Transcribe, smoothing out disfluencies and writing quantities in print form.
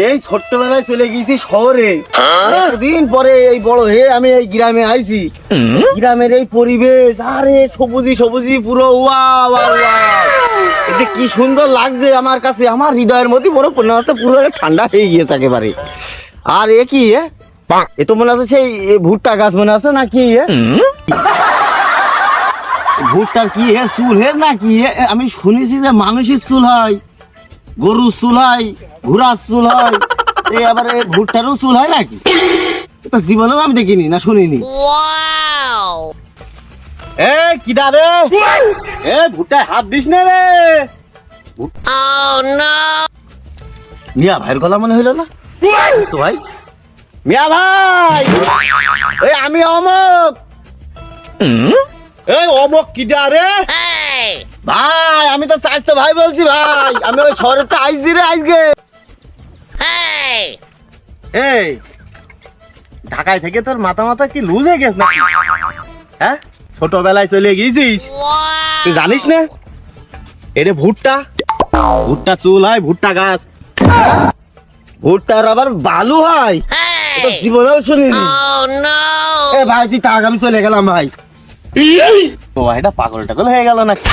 এই ছোট্টবেলায় চলে গেছি শহরে, দিন পরে এই বড় হে আমি এই গ্রামে আইছি। গ্রামের এই পরিবেশ, আরে সবুজি সবুজি পুরো ওয়া ওয়া ওয়া, এটা কি সুন্দর লাগছে আমার কাছে। আমার হৃদয়ের মধ্যে মনে মনে হচ্ছে পুরো ঠান্ডা হয়ে গিয়েছে একেবারে। আর এ কি এ তো মনে হচ্ছে সেই ভুট্টা গাছ মনে আছে না কি ভুট্টার কি চুল হে না কি আমি শুনেছি যে মানুষের চুল হয়, গরুর চুল হয়, ঘোড়ার চুল হয়, এই আবার এই ভুট্টারও চুল হয় নাকি? এটা জীবনেও আমি দেখিনি না শুনিনি। এ কিডা রে, এ ভুট্টায় হাত দিস না রে। মিয়া ভাইয়ের গলা মনে হইল না তো ভাই? মিয়া ভাই, এই আমি অমক। এই অমক কিডা রে ভাই? আমি তো চাইতো ভাই বলছি ভাই, আমি ওই শহরে তো আইসি রে আজকে। এই ঢাকায় থেকে তোর মাথা মাথা কি লুজ হয়ে গেছে নাকি? হ্যাঁ, ছোটবেলায় চলে গিয়েছিস, তুই জানিস না? এটা ভুট্টা, ভুট্টা চুল হয়, ভুট্টা গাছ, ভুট্টার আবার বালু হয়, এটা জীবনেও শুনিনি। এ ভাই তুই থাক, আমি চলে গেলাম ভাই। তো এটা পাগল টাগল হয়ে গেল নাকি?